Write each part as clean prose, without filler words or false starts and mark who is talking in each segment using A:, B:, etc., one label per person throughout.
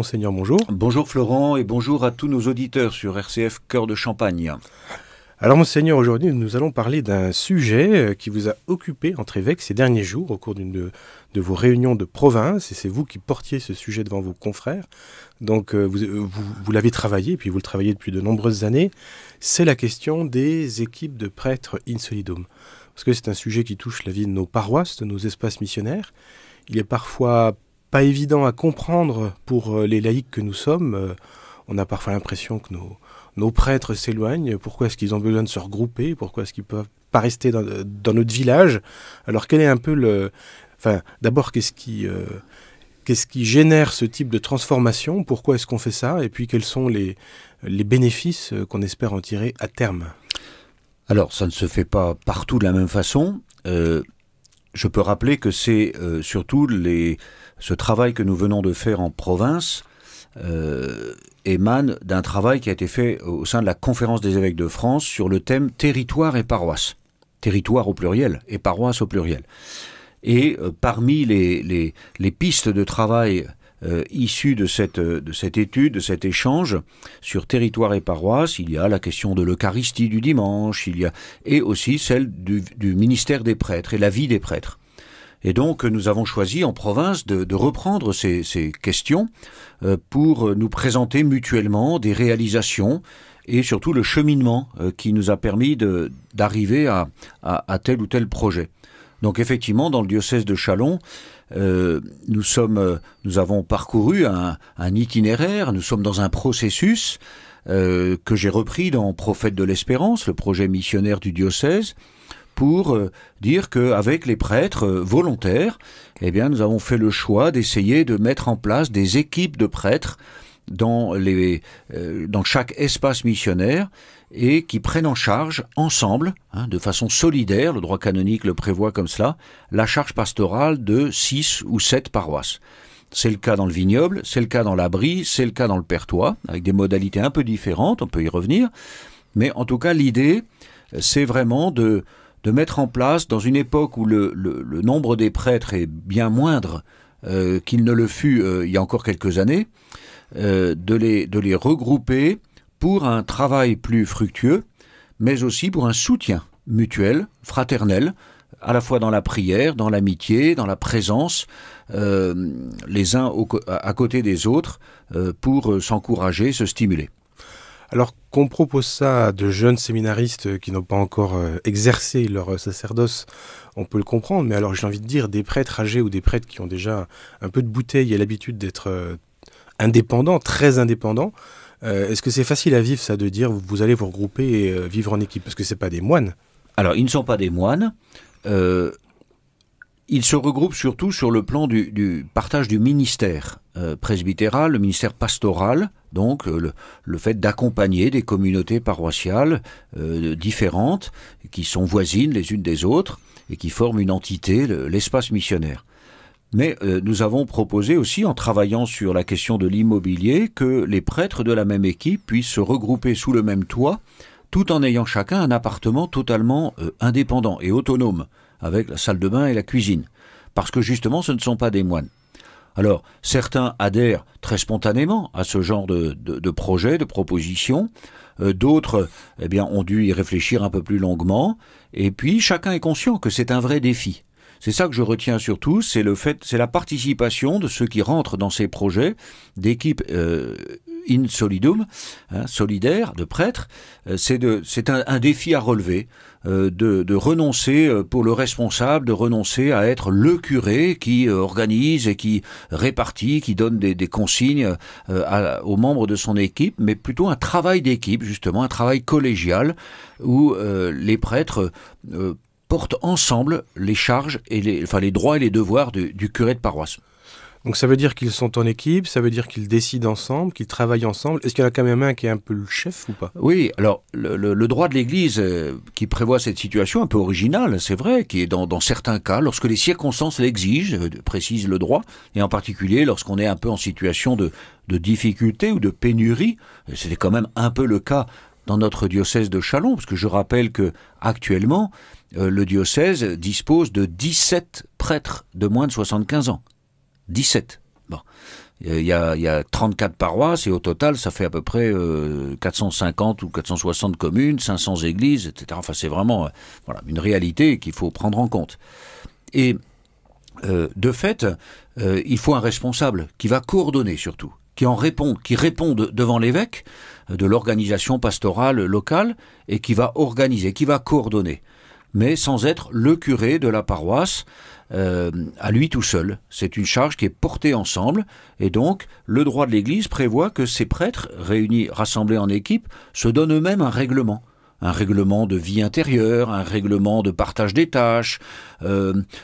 A: Monseigneur, bonjour.
B: Bonjour Florent et bonjour à tous nos auditeurs sur RCF Cœur de Champagne.
A: Alors Monseigneur, aujourd'hui nous allons parler d'un sujet qui vous a occupé entre évêques ces derniers jours au cours d'une de vos réunions de province, et c'est vous qui portiez ce sujet devant vos confrères. Donc vous l'avez travaillé, et puis vous le travaillez depuis de nombreuses années. C'est la question des équipes de prêtres in solidum. Parce que c'est un sujet qui touche la vie de nos paroisses, de nos espaces missionnaires. Il est parfois pas évident à comprendre pour les laïcs que nous sommes. On a parfois l'impression que nos prêtres s'éloignent. Pourquoi est-ce qu'ils ont besoin de se regrouper? Pourquoi est-ce qu'ils ne peuvent pas rester dans notre village? Alors quel est un peu le... Enfin, d'abord, qu'est-ce qui génère ce type de transformation? Pourquoi est-ce qu'on fait ça? Et puis quels sont les bénéfices qu'on espère en tirer à terme?
B: Alors, ça ne se fait pas partout de la même façon. Je peux rappeler que c'est surtout ce travail que nous venons de faire en province émane d'un travail qui a été fait au sein de la Conférence des évêques de France sur le thème territoire et paroisse. Territoire au pluriel et paroisse au pluriel. Et parmi les pistes de travail issues de cette étude, de cet échange sur territoire et paroisse, il y a la question de l'Eucharistie du dimanche, et aussi celle du ministère des prêtres et la vie des prêtres. Et donc nous avons choisi en province de reprendre ces questions pour nous présenter mutuellement des réalisations et surtout le cheminement qui nous a permis d'arriver à tel ou tel projet. Donc effectivement, dans le diocèse de Châlons, nous avons parcouru un itinéraire, nous sommes dans un processus que j'ai repris dans Prophètes de l'Espérance, le projet missionnaire du diocèse, pour dire qu'avec les prêtres volontaires, eh bien, nous avons fait le choix d'essayer de mettre en place des équipes de prêtres dans chaque espace missionnaire et qui prennent en charge ensemble, de façon solidaire, le droit canonique le prévoit comme cela, la charge pastorale de 6 ou 7 paroisses. C'est le cas dans le Vignoble, c'est le cas dans la Brie, c'est le cas dans le Perthois, avec des modalités un peu différentes, on peut y revenir, mais en tout cas l'idée, c'est vraiment de mettre en place, dans une époque où le nombre des prêtres est bien moindre qu'il ne le fut il y a encore quelques années, de les regrouper pour un travail plus fructueux, mais aussi pour un soutien mutuel, fraternel, à la fois dans la prière, dans l'amitié, dans la présence, les uns à côté des autres, pour s'encourager, se stimuler.
A: Alors qu'on propose ça à de jeunes séminaristes qui n'ont pas encore exercé leur sacerdoce, on peut le comprendre, mais alors j'ai envie de dire des prêtres âgés ou des prêtres qui ont déjà un peu de bouteille et l'habitude d'être indépendants, très indépendants, est-ce que c'est facile à vivre ça, de dire vous allez vous regrouper et vivre en équipe? Parce que c'est pas des moines. Alors
B: ils ne sont pas des moines, ils se regroupent surtout sur le plan du partage du ministère presbytéral, le ministère pastoral, donc le fait d'accompagner des communautés paroissiales différentes, qui sont voisines les unes des autres, et qui forment une entité, l'espace missionnaire. Mais nous avons proposé aussi, en travaillant sur la question de l'immobilier, que les prêtres de la même équipe puissent se regrouper sous le même toit, tout en ayant chacun un appartement totalement indépendant et autonome, avec la salle de bain et la cuisine. Parce que justement, ce ne sont pas des moines. Alors, certains adhèrent très spontanément à ce genre de projet, de proposition. D'autres, eh bien, ont dû y réfléchir un peu plus longuement. Et puis, chacun est conscient que c'est un vrai défi. C'est ça que je retiens surtout, c'est la participation de ceux qui rentrent dans ces projets d'équipes in solidum, solidaires, de prêtres. C'est un défi à relever, de renoncer pour le responsable, de renoncer à être le curé qui organise et qui répartit, qui donne des consignes aux membres de son équipe, mais plutôt un travail d'équipe, justement, un travail collégial où les prêtres portent ensemble les charges et les droits et les devoirs du curé de paroisse.
A: Donc ça veut dire qu'ils sont en équipe, ça veut dire qu'ils décident ensemble, qu'ils travaillent ensemble. Est-ce qu'il y en a quand même un qui est un peu le chef ou pas?
B: Oui, alors le droit de l'Église qui prévoit cette situation un peu originale, c'est vrai, qui est dans certains cas, lorsque les circonstances l'exigent, précise le droit, et en particulier lorsqu'on est un peu en situation de difficulté ou de pénurie, c'était quand même un peu le cas dans notre diocèse de Châlons, parce que je rappelle que actuellement, le diocèse dispose de 17 prêtres de moins de 75 ans. 17. Bon. Il y a 34 paroisses et au total, ça fait à peu près 450 ou 460 communes, 500 églises, etc. Enfin, c'est vraiment une réalité qu'il faut prendre en compte. Et de fait, il faut un responsable qui va coordonner surtout, qui répond devant l'évêque de l'organisation pastorale locale et qui va organiser, qui va coordonner, mais sans être le curé de la paroisse à lui tout seul. C'est une charge qui est portée ensemble et donc le droit de l'Église prévoit que ces prêtres rassemblés en équipe se donnent eux-mêmes un règlement de vie intérieure, un règlement de partage des tâches,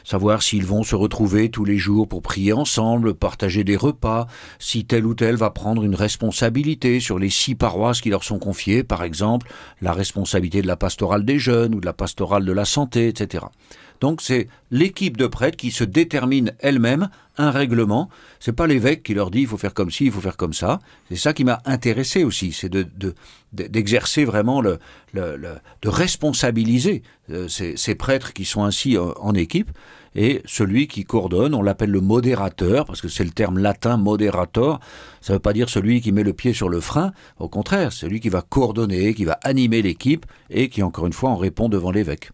B: savoir s'ils vont se retrouver tous les jours pour prier ensemble, partager des repas, si tel ou tel va prendre une responsabilité sur les 6 paroisses qui leur sont confiées, par exemple la responsabilité de la pastorale des jeunes ou de la pastorale de la santé, etc. Donc c'est l'équipe de prêtres qui se détermine elle-même un règlement. C'est pas l'évêque qui leur dit il faut faire comme ci, il faut faire comme ça. C'est ça qui m'a intéressé aussi, c'est d'exercer vraiment de responsabiliser ces prêtres qui sont ainsi en équipe. Et celui qui coordonne, on l'appelle le modérateur, parce que c'est le terme latin moderator. Ça ne veut pas dire celui qui met le pied sur le frein. Au contraire, c'est celui qui va coordonner, qui va animer l'équipe et qui, encore une fois, en répond devant l'évêque.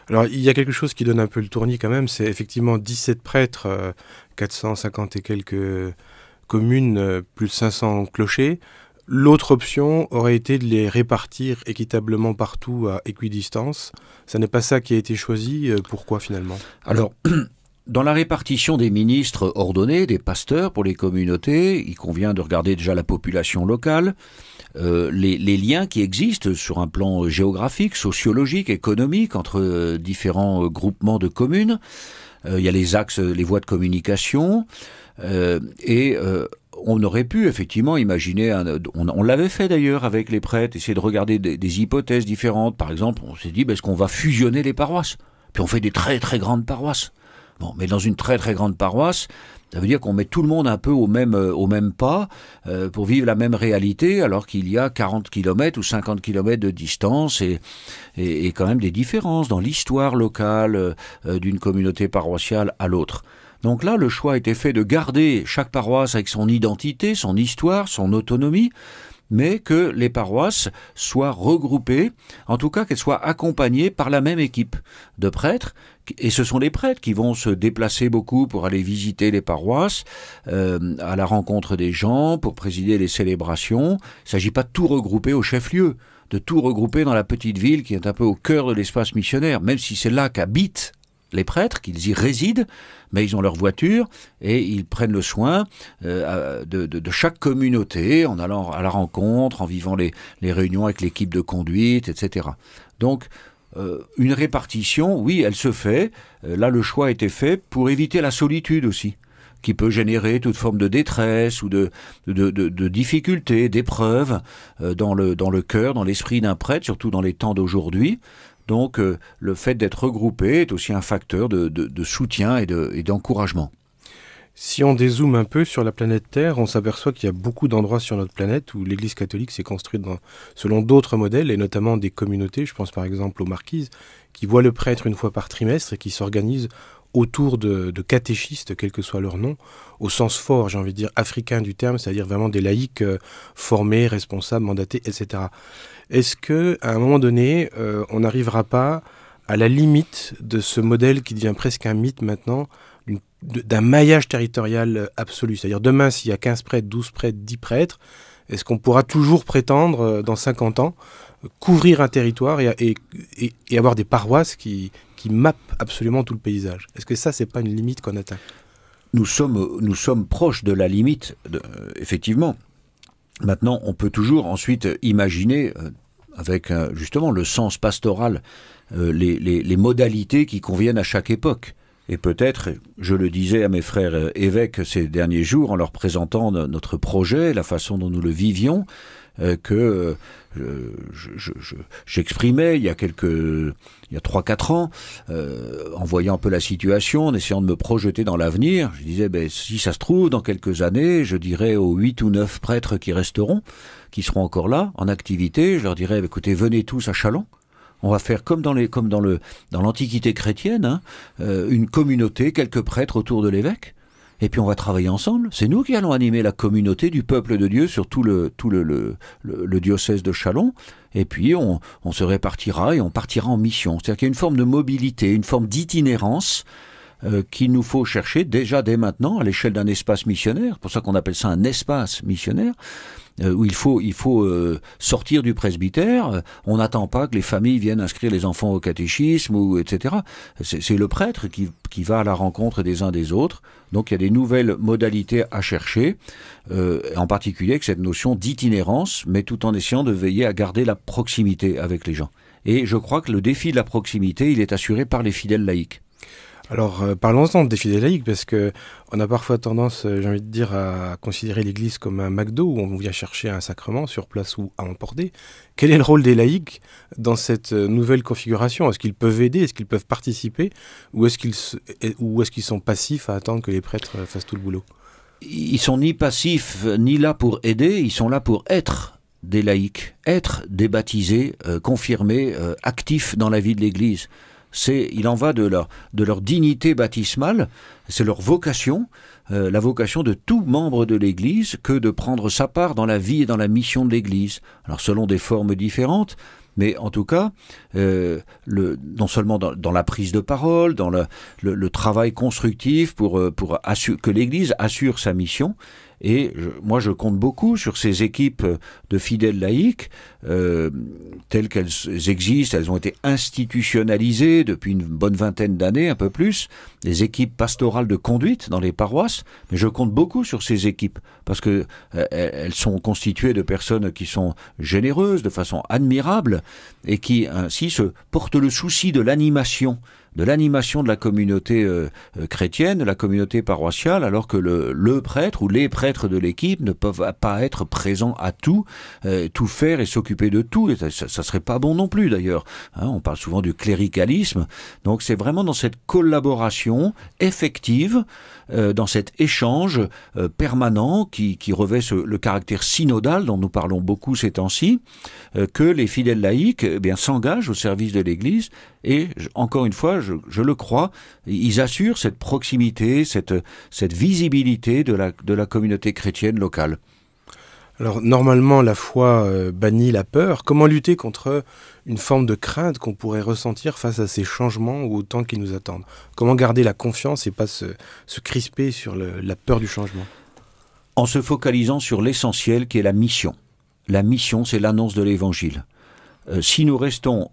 A: Alors, il y a quelque chose qui donne un peu le tournis quand même, c'est effectivement 17 prêtres, 450 et quelques communes, plus de 500 clochers. L'autre option aurait été de les répartir équitablement partout à équidistance. Ça n'est pas ça qui a été choisi. Pourquoi finalement ?
B: Alors, dans la répartition des ministres ordonnés, des pasteurs pour les communautés, il convient de regarder déjà la population locale, les liens qui existent sur un plan géographique, sociologique, économique entre différents groupements de communes. Il y a les axes, les voies de communication on aurait pu effectivement imaginer, on l'avait fait d'ailleurs avec les prêtres, essayer de regarder des hypothèses différentes. Par exemple, on s'est dit, est-ce qu'on va fusionner les paroisses ? Puis on fait des très très grandes paroisses. Bon, mais dans une très très grande paroisse, ça veut dire qu'on met tout le monde un peu au même pas pour vivre la même réalité, alors qu'il y a 40 km ou 50 km de distance et quand même des différences dans l'histoire locale d'une communauté paroissiale à l'autre. Donc là, le choix a été fait de garder chaque paroisse avec son identité, son histoire, son autonomie, mais que les paroisses soient regroupées, en tout cas qu'elles soient accompagnées par la même équipe de prêtres. Et ce sont les prêtres qui vont se déplacer beaucoup pour aller visiter les paroisses, à la rencontre des gens, pour présider les célébrations. Il ne s'agit pas de tout regrouper au chef-lieu, de tout regrouper dans la petite ville qui est un peu au cœur de l'espace missionnaire, même si c'est là qu'habitent les prêtres, qu'ils y résident, mais ils ont leur voiture et ils prennent le soin de chaque communauté en allant à la rencontre, en vivant les réunions avec l'équipe de conduite, etc. Donc, une répartition, oui, elle se fait. Là, le choix a été fait pour éviter la solitude aussi, qui peut générer toute forme de détresse ou de difficultés, d'épreuves dans le cœur, dans l'esprit d'un prêtre, surtout dans les temps d'aujourd'hui. Donc, le fait d'être regroupé est aussi un facteur de soutien et d'encouragement.
A: Si on dézoome un peu sur la planète Terre, on s'aperçoit qu'il y a beaucoup d'endroits sur notre planète où l'Église catholique s'est construite selon d'autres modèles, et notamment des communautés. Je pense par exemple aux Marquises, qui voient le prêtre une fois par trimestre et qui s'organisent autour de catéchistes, quel que soit leur nom, au sens fort, j'ai envie de dire, africain du terme, c'est-à-dire vraiment des laïcs formés, responsables, mandatés, etc. Est-ce qu'à un moment donné, on n'arrivera pas à la limite de ce modèle qui devient presque un mythe maintenant, d'un maillage territorial absolu? C'est-à-dire demain, s'il y a 15 prêtres, 12 prêtres, 10 prêtres, est-ce qu'on pourra toujours prétendre, dans 50 ans, couvrir un territoire et avoir des paroisses qui mappent absolument tout le paysage? Est-ce que ça, c'est pas une limite qu'on atteint?
B: Nous sommes proches de la limite, effectivement. Maintenant, on peut toujours ensuite imaginer, avec justement le sens pastoral, les modalités qui conviennent à chaque époque. Et peut-être, je le disais à mes frères évêques ces derniers jours, en leur présentant notre projet, la façon dont nous le vivions, que j'exprimais il y a 3-4 ans, en voyant un peu la situation, en essayant de me projeter dans l'avenir. Je disais, si ça se trouve, dans quelques années, je dirais aux 8 ou 9 prêtres qui resteront, qui seront encore là, en activité, je leur dirais, écoutez, venez tous à Châlons. On va faire comme dans l'Antiquité chrétienne, une communauté, quelques prêtres autour de l'évêque. Et puis on va travailler ensemble. C'est nous qui allons animer la communauté du peuple de Dieu sur tout le diocèse de Châlons. Et puis on se répartira et on partira en mission. C'est-à-dire qu'il y a une forme de mobilité, une forme d'itinérance qu'il nous faut chercher déjà dès maintenant à l'échelle d'un espace missionnaire. C'est pour ça qu'on appelle ça un espace missionnaire. Où il faut sortir du presbytère. On n'attend pas que les familles viennent inscrire les enfants au catéchisme, ou etc. C'est le prêtre qui va à la rencontre des uns des autres. Donc il y a des nouvelles modalités à chercher, en particulier avec cette notion d'itinérance, mais tout en essayant de veiller à garder la proximité avec les gens. Et je crois que le défi de la proximité, il est assuré par les fidèles laïcs.
A: Alors, parlons-en des fidèles laïcs, parce que on a parfois tendance, j'ai envie de dire, à considérer l'Église comme un McDo où on vient chercher un sacrement sur place ou à emporter. Quel est le rôle des laïcs dans cette nouvelle configuration? Est-ce qu'ils peuvent aider? Est-ce qu'ils peuvent participer? Ou est-ce qu'ils sont passifs à attendre que les prêtres fassent tout le boulot?
B: Ils sont ni passifs, ni là pour aider, ils sont là pour être des laïcs, être des baptisés, confirmés, actifs dans la vie de l'Église. Il en va de leur dignité baptismale, c'est leur vocation, la vocation de tout membre de l'Église, que de prendre sa part dans la vie et dans la mission de l'Église. Alors selon des formes différentes, mais en tout cas, non seulement dans la prise de parole, dans le travail constructif pour que l'Église assure sa mission. Et moi, je compte beaucoup sur ces équipes de fidèles laïcs, telles qu'elles existent. Elles ont été institutionnalisées depuis une bonne vingtaine d'années, un peu plus. Des équipes pastorales de conduite dans les paroisses. Mais je compte beaucoup sur ces équipes, parce que elles sont constituées de personnes qui sont généreuses, de façon admirable, et qui ainsi se portent le souci de l'animation de la communauté chrétienne, de la communauté paroissiale, alors que le prêtre ou les prêtres de l'équipe ne peuvent pas être présents à tout faire et s'occuper de tout. Et ça serait pas bon non plus d'ailleurs. On parle souvent du cléricalisme. Donc c'est vraiment dans cette collaboration effective, dans cet échange permanent qui revêt le caractère synodal dont nous parlons beaucoup ces temps-ci, que les fidèles laïcs s'engagent au service de l'Église. Et encore une fois, je le crois, ils assurent cette proximité, cette visibilité de la communauté chrétienne locale.
A: Alors normalement, la foi bannit la peur. Comment lutter contre une forme de crainte qu'on pourrait ressentir face à ces changements ou au temps qui nous attendent? Comment garder la confiance et pas se crisper sur la peur du changement?
B: En se focalisant sur l'essentiel qui est la mission. La mission, c'est l'annonce de l'Évangile. Si nous restons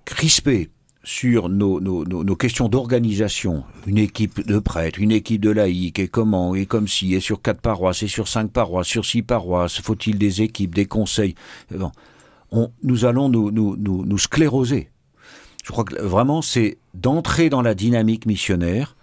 B: crispés sur nos questions d'organisation, une équipe de prêtres, une équipe de laïcs, et comment, et comme si, et sur 4 paroisses, et sur 5 paroisses, sur 6 paroisses, faut-il des équipes, des conseils? Nous allons nous scléroser. Je crois que vraiment, c'est d'entrer dans la dynamique missionnaire,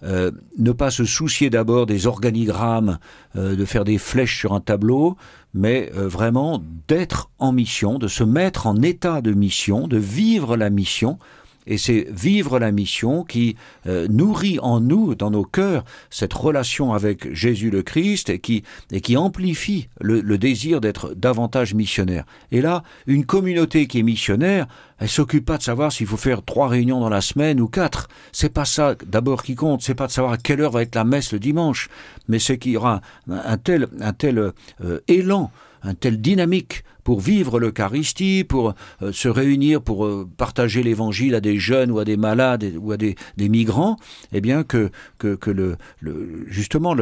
B: ne pas se soucier d'abord des organigrammes, de faire des flèches sur un tableau, mais vraiment d'être en mission, de se mettre en état de mission, de vivre la mission. Et c'est vivre la mission qui nourrit en nous, dans nos cœurs, cette relation avec Jésus le Christ et qui amplifie le désir d'être davantage missionnaire. Et là, une communauté qui est missionnaire, elle s'occupe pas de savoir s'il faut faire 3 réunions dans la semaine ou 4. C'est pas ça d'abord qui compte. C'est pas de savoir à quelle heure va être la messe le dimanche, mais c'est qu'il y aura un tel élan, un tel dynamique pour vivre l'Eucharistie, pour se réunir, pour partager l'Évangile à des jeunes ou à des malades ou à des migrants, eh bien que justement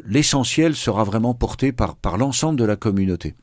B: l'essentiel sera vraiment porté par l'ensemble de la communauté.